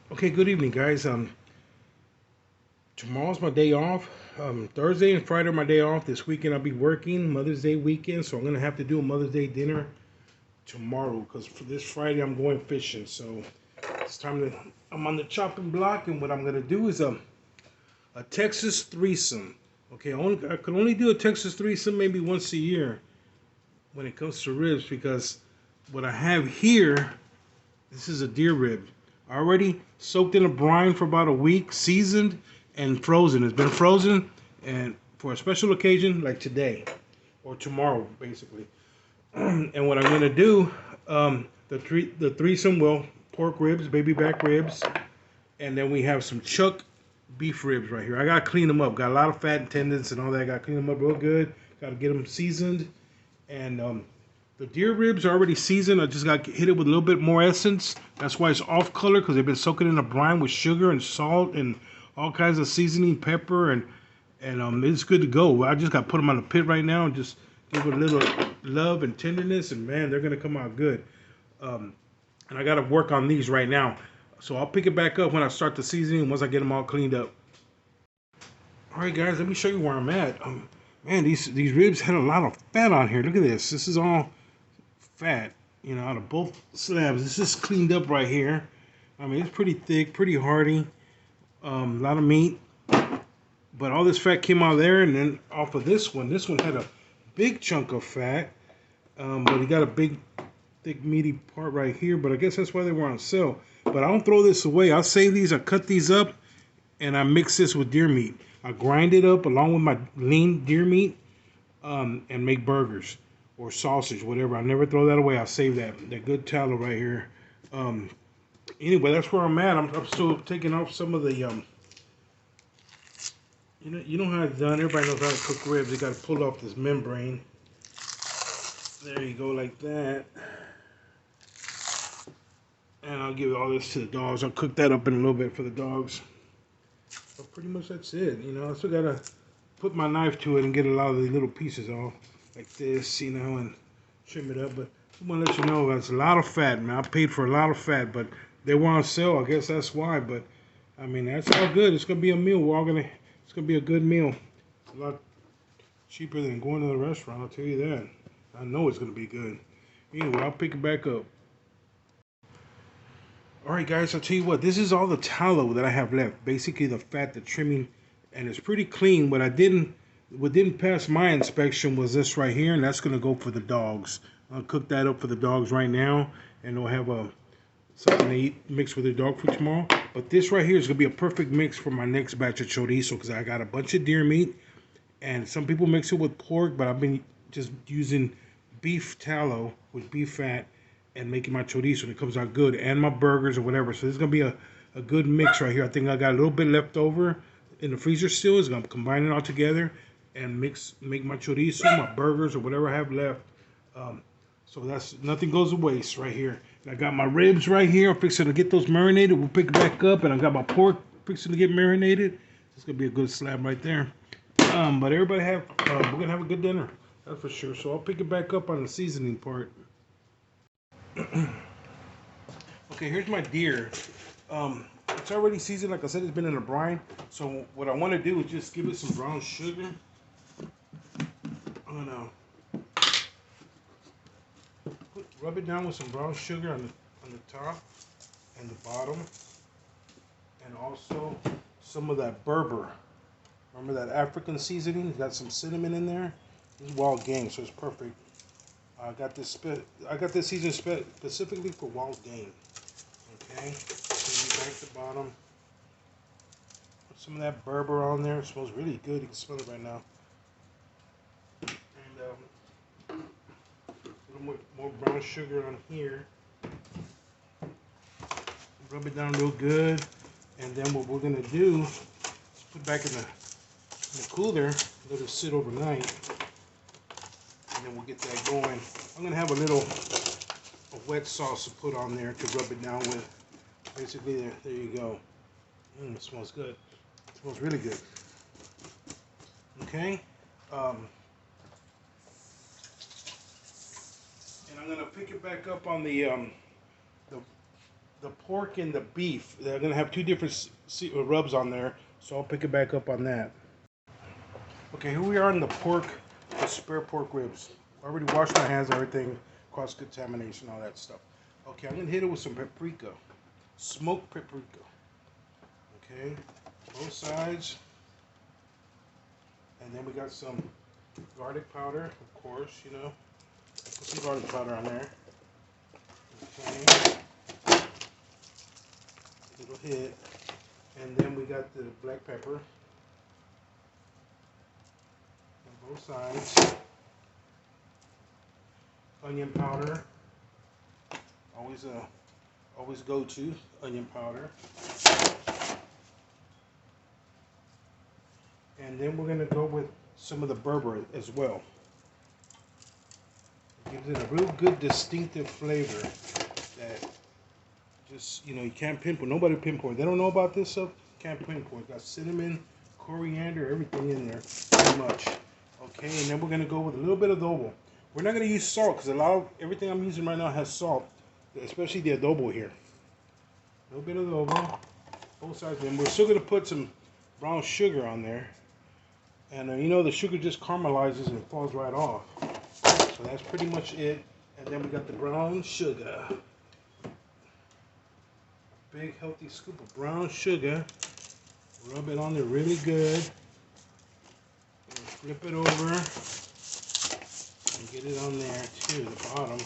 Okay, good evening, guys. Tomorrow's my day off. Thursday and Friday are my day off. This weekend I'll be working, Mother's Day weekend, so I'm gonna have to do a Mother's Day dinner tomorrow because for this Friday I'm going fishing. So it's time to. I'm on the chopping block, and what I'm gonna do is a Texas threesome. Okay, I could only do a Texas threesome maybe once a year when it comes to ribs because what I have here, this is a deer rib. Already soaked in a brine for about a week, seasoned and frozen. It's been frozen and for a special occasion like today or tomorrow, basically. And what I'm gonna do, the threesome, well, pork ribs, baby back ribs, and then we have some chuck beef ribs right here. I gotta clean them up. Got a lot of fat and tendons and all that. I gotta clean them up real good. Gotta get them seasoned and the deer ribs are already seasoned. I just got to hit it with a little bit more essence. That's why it's off color because they've been soaking in a brine with sugar and salt and all kinds of seasoning, pepper, and it's good to go. I just got to put them on the pit right now and just give it a little love and tenderness, and man, they're gonna come out good. Um, and I got to work on these right now, so I'll pick it back up when I start the seasoning once I get them all cleaned up. All right, guys, let me show you where I'm at. Man, these ribs had a lot of fat on here. Look at this. This is all fat, out of both slabs. It's just cleaned up right here. I mean, it's pretty thick, pretty hearty. A lot of meat, but all this fat came out of there, and then off of this one. This one had a big chunk of fat, but it got a big, thick, meaty part right here. But I guess that's why they were on sale. But I don't throw this away. I'll save these. I cut these up, and I mix this with deer meat. I grind it up along with my lean deer meat, and make burgers or sausage, whatever. I never throw that away. I'll save that good tallow right here. Um, anyway, that's where I'm at. I'm still taking off some of the you know how it's done. Everybody knows how to cook ribs. You got to pull off this membrane. There you go, like that. And I'll give all this to the dogs. I'll cook that up in a little bit for the dogs. But pretty much that's it. I still gotta put my knife to it and get a lot of the little pieces off, like this, and trim it up. But I want to let you know that's a lot of fat, man. I paid for a lot of fat, but they were on sale. I guess that's why. But I mean, that's all good. It's gonna be a meal. It's gonna be a good meal. A lot cheaper than going to the restaurant. I'll tell you that. I know it's gonna be good. Anyway, I'll pick it back up. All right, guys. I'll tell you what. This is all the tallow that I have left. Basically, the fat, the trimming, and it's pretty clean. What didn't pass my inspection was this right here, and that's gonna go for the dogs. I'll cook that up for the dogs right now, and they'll have something to eat mixed with their dog food tomorrow. But this right here is gonna be a perfect mix for my next batch of chorizo because I got a bunch of deer meat, and some people mix it with pork, but I've been just using beef tallow with beef fat and making my chorizo, and it comes out good, and my burgers or whatever. So this is gonna be a good mix right here. I think I got a little bit left over in the freezer still. Is gonna combine it all together and make my chorizo, my burgers, or whatever I have left. Um, so that's nothing goes to waste right here. And I got my ribs right here. I'm fixing to get those marinated. We'll pick it back up, and I got my pork fixing to get marinated. It's gonna be a good slab right there. But everybody we're gonna have a good dinner. That's for sure. So I'll pick it back up on the seasoning part. Okay, here's my deer. It's already seasoned. Like I said, it's been in a brine. So what I want to do is just give it some brown sugar. I'm gonna rub it down with some brown sugar on the top and the bottom, and also some of that Berber. Remember that African seasoning? Got some cinnamon in there. This is wild game, so it's perfect. I got this season specifically for wild game. Okay, so back to the bottom. Put some of that Berber on there. It smells really good. You can smell it right now. And a little more brown sugar on here. Rub it down real good. And then what we're gonna do is put back in the cooler. Let it sit overnight. And then we'll get that going. I'm gonna have a wet sauce to put on there to rub it down with. Basically, there you go. It smells good. It smells really good. Okay. And I'm gonna pick it back up on the the pork and the beef. They're gonna have two different rubs on there, so I'll pick it back up on that. Okay, here we are in the pork, the spare pork ribs. I already washed my hands, everything, cross contamination, all that stuff. Okay, I'm gonna hit it with some paprika, smoked paprika. Okay, both sides, and then we got some garlic powder, of course, you know. Put some garlic powder on there. Okay, little hit, and then we got the black pepper on both sides. Onion powder, always go to onion powder. And then we're gonna go with some of the Berber as well. It gives it a real good distinctive flavor that just, you know, you can't pinpoint. Nobody pinpoint. They don't know about this stuff. Can't pinpoint. Got cinnamon, coriander, everything in there, pretty much. Okay, and then we're gonna go with a little bit of adobo. We're not gonna use salt because everything I'm using right now has salt, especially the adobo here. A little bit of adobo, both sides. And we're still gonna put some brown sugar on there. And you know, the sugar just caramelizes and falls right off. So that's pretty much it. And then we got the brown sugar. Big healthy scoop of brown sugar. Rub it on there really good. And flip it over. And get it on there too, the bottom.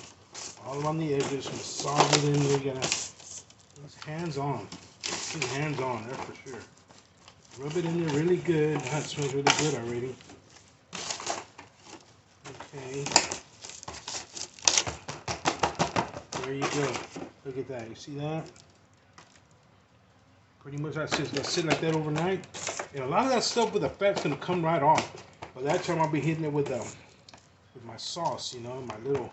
All on the edges. Massage it in. We're gonna, it's hands on. It's hands on, that's for sure. Rub it in there really good. That smells really good already. Okay. There you go. Look at that. You see that? Pretty much that's just gonna sit like that overnight. And a lot of that stuff with the fat's gonna come right off. But that time I'll be hitting it with my sauce, you know, my little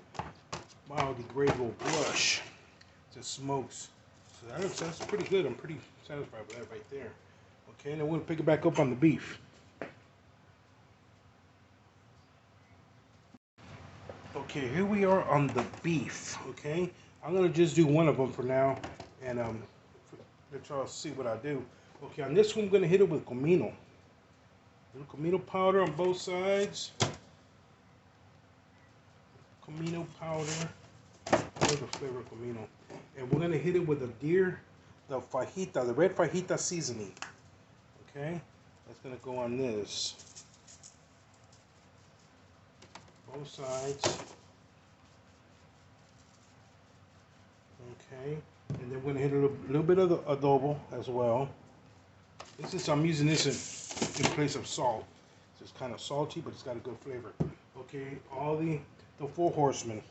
biodegradable brush. Just smokes. So that's pretty good. I'm pretty satisfied with that right there. Okay, and then we'll pick it back up on the beef. Okay, here we are on the beef. Okay, I'm gonna just do one of them for now, and let y'all see what I do. Okay, on this one, I'm gonna hit it with comino. Little comino powder on both sides. Comino powder. I love the flavor of comino. And we're gonna hit it with the fajita, the red fajita seasoning. Okay, that's gonna go on this. Both sides. Okay, and then we're gonna hit a little bit of the adobo as well. I'm using this in place of salt. So it's kind of salty, but it's got a good flavor. Okay, all the four horsemen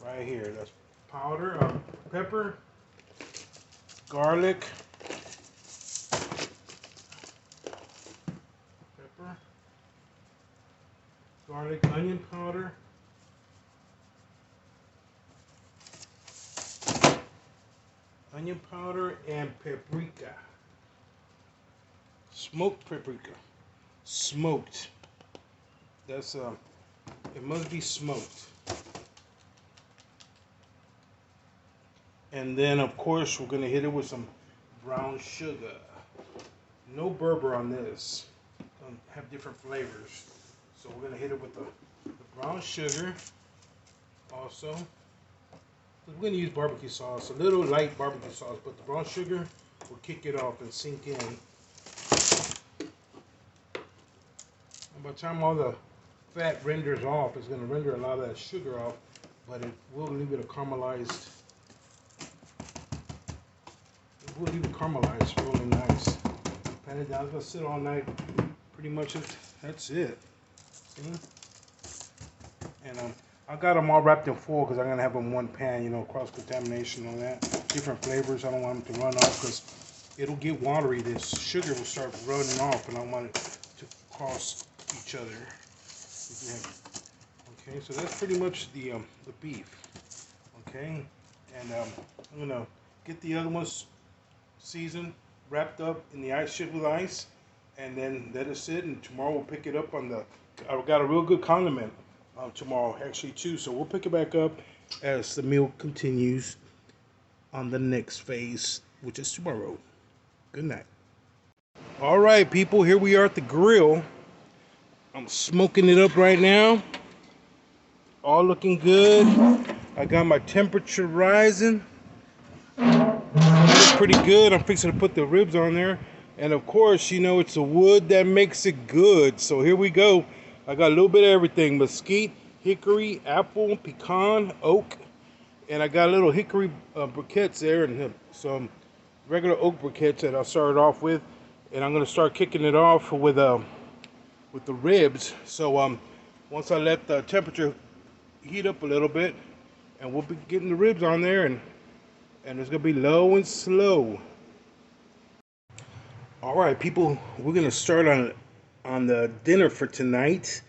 right here. That's powder, pepper, garlic. Garlic, onion powder, and paprika. Smoked paprika. Smoked. That's it must be smoked. And then of course we're gonna hit it with some brown sugar. No Berber on this. Have different flavors. So we're gonna hit it with the brown sugar also. We're gonna use barbecue sauce, a little light barbecue sauce, but the brown sugar will kick it off and sink in. And by the time all the fat renders off, it's gonna render a lot of that sugar off, but it will leave it caramelized. It will leave it caramelized really nice. Pan it down. It's gonna sit all night. Pretty much that's it. See? And I got them all wrapped in foil because I'm gonna have them in one pan. You know, cross contamination and all that. Different flavors. I don't want them to run off because it'll get watery. This sugar will start running off, and I don't want it to cross each other. Okay, so that's pretty much the beef. Okay, and I'm gonna get the other ones seasoned, wrapped up in the ice chip with ice, and then let it sit. And tomorrow we'll pick it up on the. I've got a real good condiment tomorrow actually too, so we'll pick it back up as the meal continues. on the next phase, which is tomorrow. Good night. All right, people, here we are at the grill. I'm smoking it up right now. All looking good. I got my temperature rising. Looks pretty good. I'm fixing to put the ribs on there. And of course, you know, it's the wood that makes it good. So here we go. I got a little bit of everything. Mesquite, hickory, apple, pecan, oak. And I got little hickory briquettes there and some regular oak briquettes that I started off with. And I'm going to start kicking it off with the ribs. So once I let the temperature heat up a little bit, and we'll be getting the ribs on there, and it's going to be low and slow. All right, people, we're going to start on the dinner for tonight.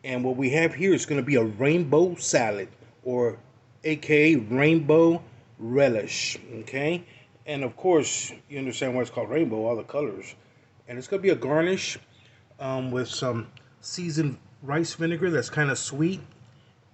And what we have here is going to be a rainbow salad, or aka rainbow relish, okay? And of course, you understand why it's called rainbow, all the colors. And it's going to be a garnish with some seasoned rice vinegar that's kind of sweet.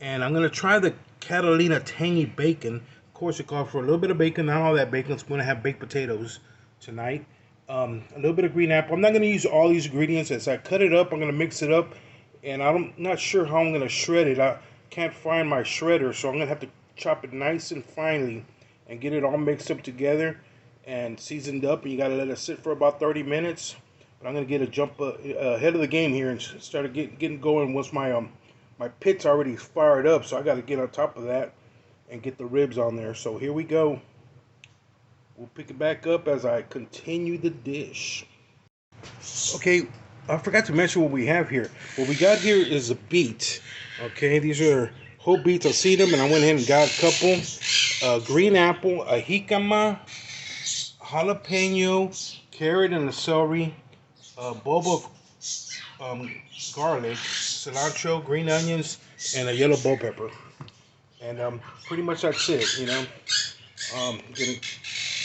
And I'm going to try the Catalina tangy bacon. Of course, it calls for a little bit of bacon, not all that bacon. It's going to have baked potatoes tonight. A little bit of green apple. I'm not going to use all these ingredients. As I cut it up, I'm going to mix it up. And I'm not sure how I'm going to shred it. I can't find my shredder, so I'm going to have to chop it nice and finely and get it all mixed up together and seasoned up. And you got to let it sit for about 30 minutes. But I'm going to get a jump ahead of the game here and start getting going once my pit's already fired up. So I got to get on top of that and get the ribs on there. So here we go. We'll pick it back up as I continue the dish. Okay, I forgot to mention what we have here. What we got here is a beet. Okay, these are whole beets. I've seen them, and I went ahead and got a couple. Green apple, a jicama, jalapeno, carrot, and a celery. A bulb of garlic, cilantro, green onions, and a yellow bell pepper. And pretty much that's it, you know. Gonna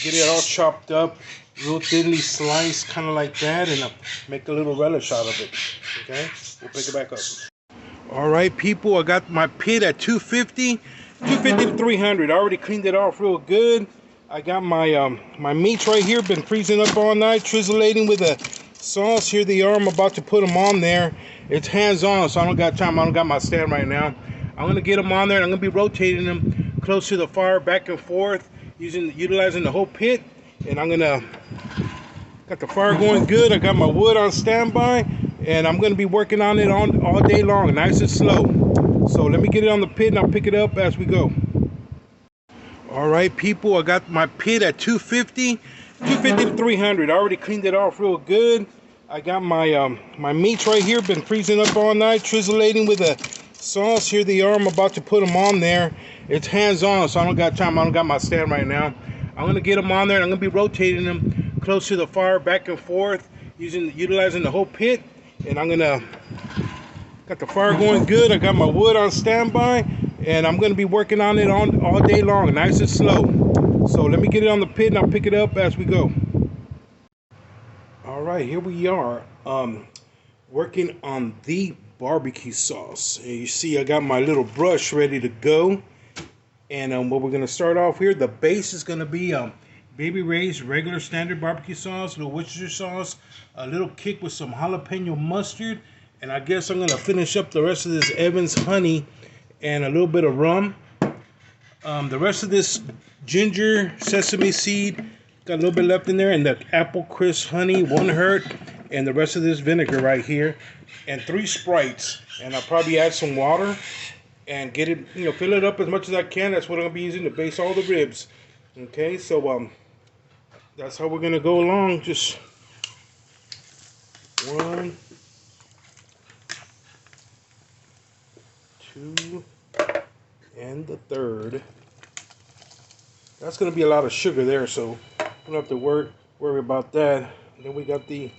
get it all chopped up, real thinly sliced, kind of like that, and make a little relish out of it. Okay, we'll pick it back up. All right, people, I got my pit at 250 to 300. I already cleaned it off real good. I got my my meats right here, been freezing up all night, trisolating with a sauce. Here they are. I'm about to put them on there. It's hands-on, so I don't got time. I don't got my stand right now. I'm gonna get them on there, and I'm gonna be rotating them close to the fire, back and forth, utilizing the whole pit. And I'm gonna got the fire going good. I got my wood on standby, and I'm gonna be working on it all day long, nice and slow. So let me get it on the pit, and I'll pick it up as we go. All right, people, I got my pit at 250 to 300. I already cleaned it off real good. I got my my meats right here, been freezing up all night, trisolating with a sauce. Here they are. I'm about to put them on there. It's hands-on, so I don't got time. I don't got my stand right now. I'm gonna get them on there, and I'm gonna be rotating them close to the fire, back and forth, utilizing the whole pit. And I'm gonna got the fire going good. I got my wood on standby, and I'm gonna be working on it all day long, nice and slow. So let me get it on the pit, and I'll pick it up as we go. All right, here we are, working on the barbecue sauce. And you see, I got my little brush ready to go. And what we're gonna start off here, the base is gonna be Baby Ray's regular standard barbecue sauce, a little Worcestershire sauce, a little kick with some jalapeno mustard, and I guess I'm gonna finish up the rest of this Evans honey and a little bit of rum. The rest of this ginger, sesame seed, got a little bit left in there, and the apple crisp honey won't hurt, and the rest of this vinegar right here, and 3 Sprites, and I'll probably add some water and get it, you know, fill it up as much as I can. That's what I'm gonna be using to base all the ribs. Okay, so that's how we're gonna go along. Just 1, 2, and the 3rd. That's gonna be a lot of sugar there, so don't have to worry about that. And then we got be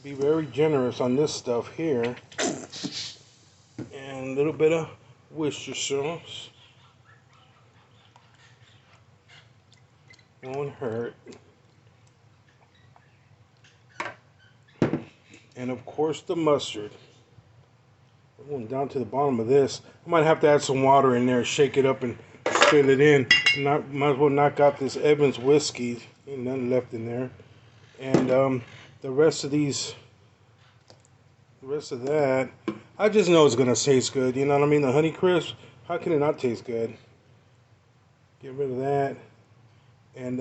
very generous on this stuff here, and a little bit of Worcestershire sauce. Won't hurt. And of course the mustard. We're going down to the bottom of this. I might have to add some water in there, shake it up, and straight it in. Might as well knock out this Evans whiskey. Ain't nothing left in there. And the rest of that, I just know it's gonna taste good. You know what I mean? The Honey Crisp, how can it not taste good? Get rid of that. And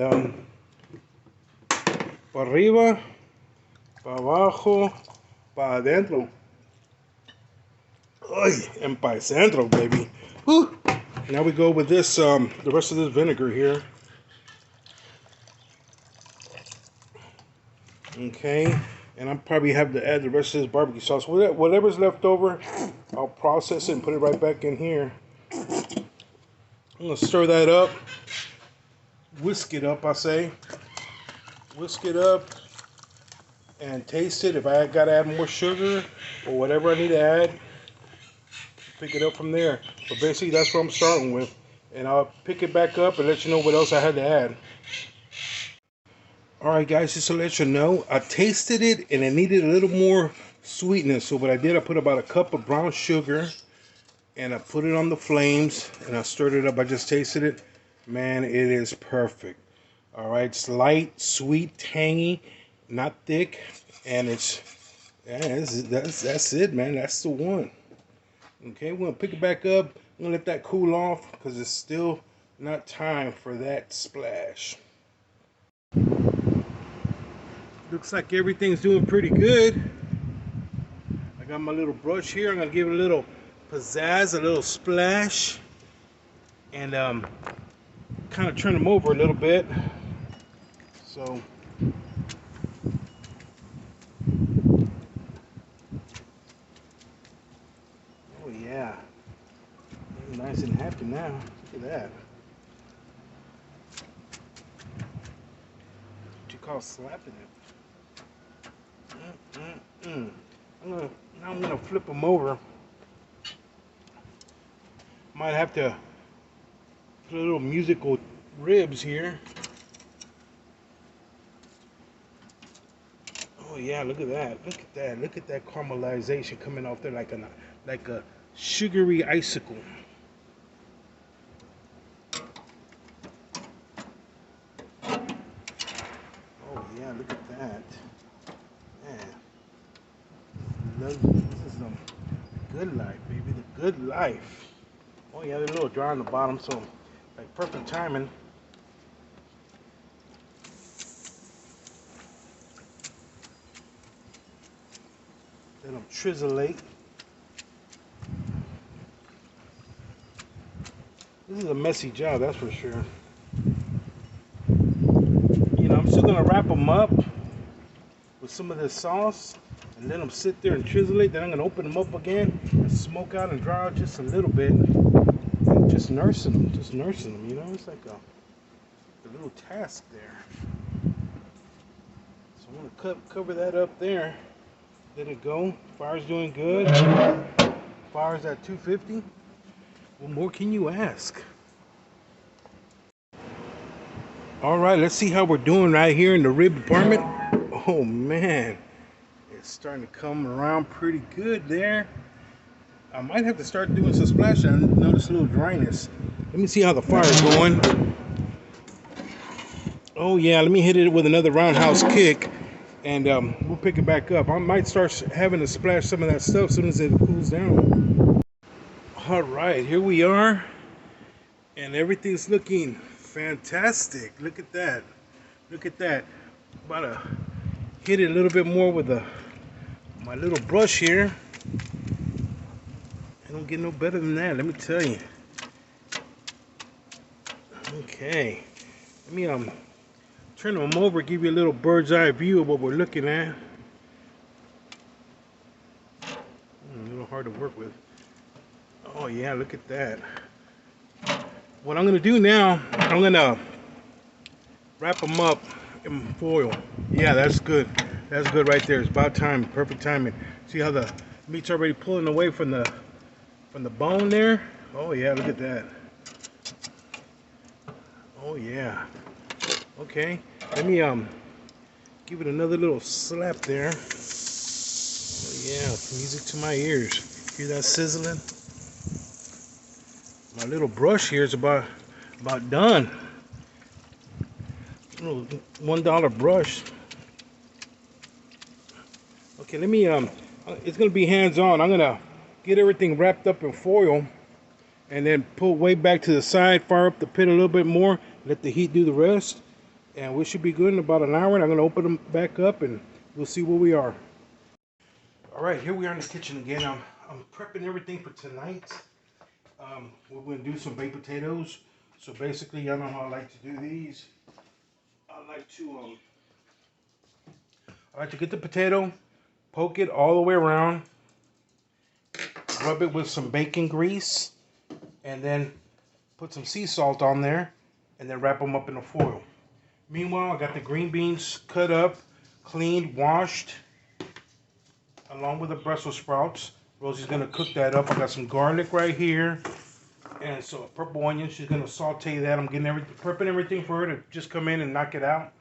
pa arriba, pa abajo, pa adentro. Ay, and pa centro, baby. Woo. Now we go with this, the rest of this vinegar here. Okay, and I'll probably have to add the rest of this barbecue sauce. Whatever's left over, I'll process it and put it right back in here. I'm gonna stir that up, whisk it up, I say. Whisk it up and taste it. If I gotta add more sugar or whatever I need to add, pick it up from there. But basically that's what I'm starting with. And I'll pick it back up and let you know what else I had to add. Alright guys, just to let you know, I tasted it and it needed a little more sweetness. So what I did, I put about a cup of brown sugar and I put it on the flames and I stirred it up. I just tasted it. Man, it is perfect. Alright, it's light, sweet, tangy, not thick. And it's, yeah, that's it, man. That's the one. Okay, we're going to pick it back up. I'm going to let that cool off because it's still not time for that splash. Looks like everything's doing pretty good. I got my little brush here. I'm going to give it a little pizzazz, a little splash. And kind of turn them over a little bit. So oh yeah, nice and happy now. Look at that. What you call slapping it? Now I'm gonna flip them over. Might have to put a little musical ribs here. Oh yeah, look at that. Look at that. Look at that caramelization coming off there like a sugary icicle. Oh yeah, look at that. Man. This is some good life, baby. The good life. Oh yeah, they're a little dry on the bottom, so like perfect timing. Let them trizzleate. This is a messy job, that's for sure. You know, I'm still gonna wrap them up with some of this sauce and let them sit there and trizzleate. Then I'm gonna open them up again and smoke out and dry out just a little bit. And just nursing them, you know. It's like a little task there. So I'm gonna cover that up there. Let it go. Fire's doing good. Fire's at 250. What more can you ask? All right, let's see how we're doing right here in the rib department. Oh man, it's starting to come around pretty good there. I might have to start doing some splash. I noticed a little dryness. Let me see how the fire's going. Oh yeah, let me hit it with another roundhouse kick. And we'll pick it back up. I might start having to splash some of that stuff as soon as it cools down. All right, here we are. And everything's looking fantastic. Look at that. Look at that. About to hit it a little bit more with my little brush here. I don't get no better than that, let me tell you. Okay. Let me turn them over, give you a little bird's eye view of what we're looking at. A little hard to work with. Oh yeah, look at that. What I'm gonna do now, I'm gonna wrap them up in foil. Yeah, that's good. That's good right there. It's about time, perfect timing. See how the meat's already pulling away from the bone there? Oh yeah, look at that. Oh yeah. Okay, let me give it another little slap there. Oh yeah, music to my ears. Hear that sizzling? My little brush here is about About done. Little $1 brush. Okay, let me it's gonna be hands-on. I'm gonna get everything wrapped up in foil and then pull way back to the side, fire up the pit a little bit more, let the heat do the rest, and we should be good in about an hour. And I'm gonna open them back up and we'll see where we are. All right, here we are in the kitchen again. I'm prepping everything for tonight. We're gonna do some baked potatoes. So basically, y'all know how I like to do these. I like to get the potato, poke it all the way around, rub it with some bacon grease, and then put some sea salt on there, and then wrap them up in the foil. Meanwhile, I got the green beans cut up, cleaned, washed, along with the Brussels sprouts. Rosie's gonna cook that up. I got some garlic right here, and so a purple onion. She's gonna saute that. I'm getting prepping everything for her to just come in and knock it out.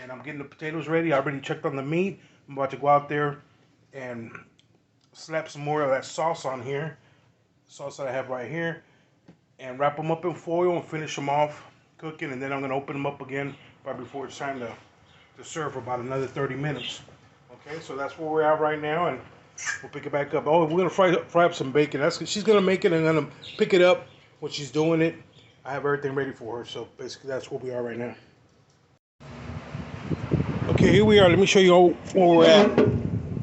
And I'm getting the potatoes ready. I already checked on the meat. I'm about to go out there and slap some more of that sauce on here. Sauce that I have right here. And wrap them up in foil and finish them off cooking. And then I'm going to open them up again right before it's time to serve for about another 30 minutes. Okay, so that's where we're at right now. And we'll pick it back up. Oh, we're going to fry up some bacon. She's going to make it and I'm going to pick it up when she's doing it. I have everything ready for her. So basically that's where we are right now. Okay, here we are. Let me show you where we're at.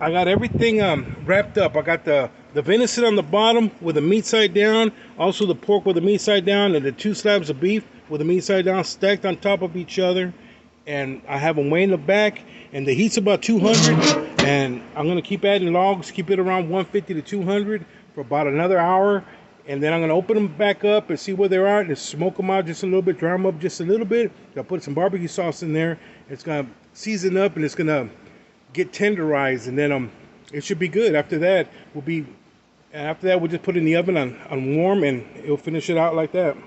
I got everything wrapped up. I got the venison on the bottom with the meat side down. Also the pork with the meat side down. And the 2 slabs of beef with the meat side down stacked on top of each other. And I have them way in the back. And the heat's about 200. And I'm going to keep adding logs. Keep it around 150 to 200 for about another hour. And then I'm going to open them back up and see where they are. And smoke them out just a little bit. Dry them up just a little bit. I'll put some barbecue sauce in there. It's going to season up and it's going to get tenderized. And then it should be good. After that, we'll just put it in the oven on warm. And it'll finish it out like that.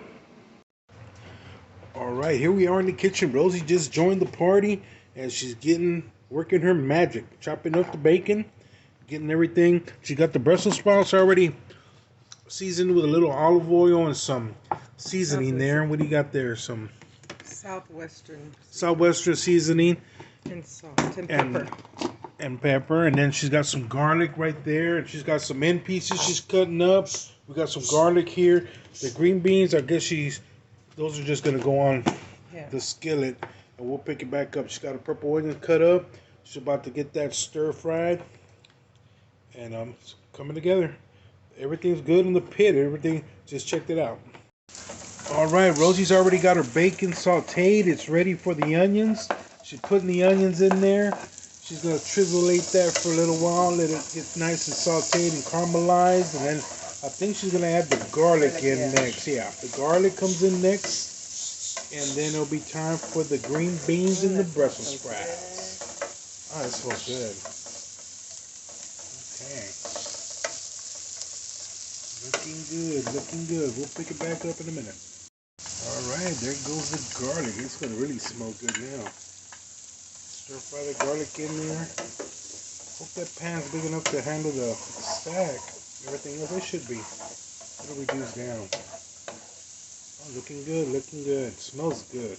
All right, here we are in the kitchen. Rosie just joined the party. And she's working her magic. Chopping up the bacon. Getting everything. She got the Brussels sprouts already seasoned with a little olive oil and some seasoning there. What do you got there? Some Southwestern seasoning. And salt and pepper. And pepper. And then she's got some garlic right there. And she's got some end pieces she's cutting up. We got some garlic here. The green beans, I guess those are just going to go on the skillet. And we'll pick it back up. She's got a purple onion cut up. She's about to get that stir fried. And it's coming together. Everything's good in the pit. Everything, just checked it out. All right, Rosie's already got her bacon sauteed. It's ready for the onions. She's putting the onions in there. She's going to trisolate that for a little while. Let it get nice and sauteed and caramelized. And then I think she's going to add the garlic in next. Yeah, the garlic comes in next. And then it'll be time for the green beans and the Brussels sprouts. Oh, that smells good. Okay. Looking good. We'll pick it back up in a minute. All right, there goes the garlic. It's going to really smell good now. Stir fry the garlic in there. Hope that pan's big enough to handle the stack. Everything else, it should be. It'll reduce down. Oh, looking good. Smells good.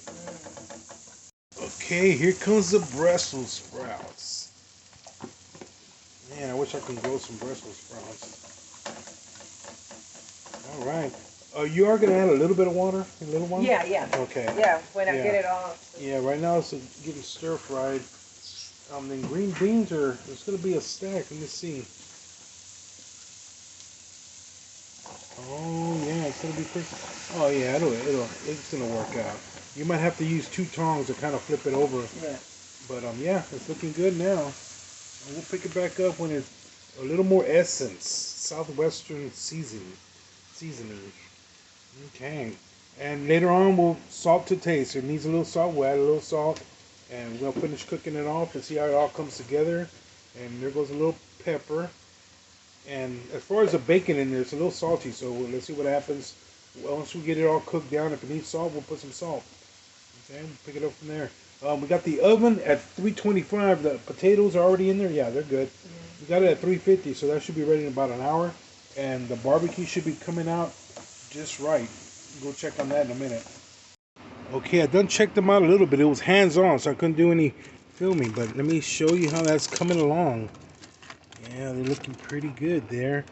Okay, here comes the Brussels sprouts. Man, I wish I could grow some Brussels sprouts. All right. You are going to add a little bit of water? A little water? Yeah. Okay. Yeah, when I get it all. Yeah, right now it's getting stir fried. The green beans it's going to be a stack. Let me see. Oh, yeah, it's going to be pretty. Oh, yeah, it's going to work out. You might have to use 2 tongs to kind of flip it over. Yeah. But, yeah, it's looking good now. And we'll pick it back up when it's a little more essence. Southwestern seasoning. Okay. And later on, we'll salt to taste. It needs a little salt. We'll add a little salt. And we'll finish cooking it off and see how it all comes together. And there goes a little pepper. And as far as the bacon in there, it's a little salty. So let's see what happens. Once we get it all cooked down, if it needs salt, we'll put some salt. Okay, we'll pick it up from there. We got the oven at 325. The potatoes are already in there. Yeah, they're good. We got it at 350, so that should be ready in about an hour. And the barbecue should be coming out just right. go check on that in a minute. Okay, I done checked them out a little bit. It was hands-on, so I couldn't do any filming. But let me show you how that's coming along. Yeah, they're looking pretty good there.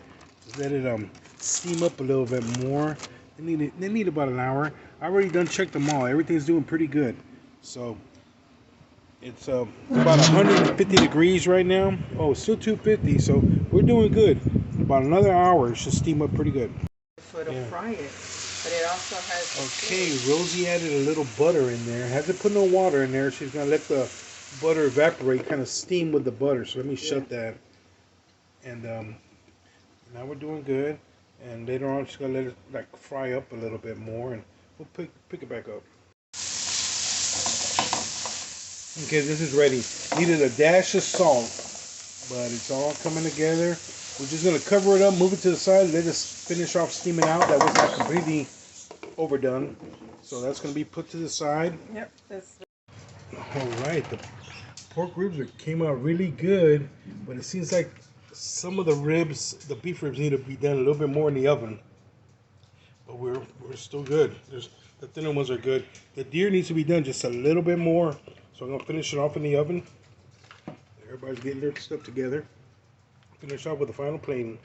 Just let it steam up a little bit more. They need about an hour. I already done checked them all. Everything's doing pretty good. So it's about 150 degrees right now. Oh, still 250. So we're doing good. About another hour, it should steam up pretty good. So it'll fry it, but it also has. Okay, Rosie added a little butter in there. Hasn't put no water in there. She's gonna let the butter evaporate, kind of steam with the butter. So let me shut that. And now we're doing good. And later on, she's gonna let it like fry up a little bit more, and we'll pick it back up. Okay, this is ready. Needed a dash of salt, but it's all coming together. We're just gonna cover it up, move it to the side, let it finish off steaming out. That was not completely overdone, so that's gonna be put to the side. Yep. That's... All right, the pork ribs came out really good, but it seems like some of the ribs, the beef ribs, need to be done a little bit more in the oven. But we're still good. The thinner ones are good. The deer needs to be done just a little bit more, so I'm gonna finish it off in the oven. Everybody's getting their stuff together. Finish off with the final plating.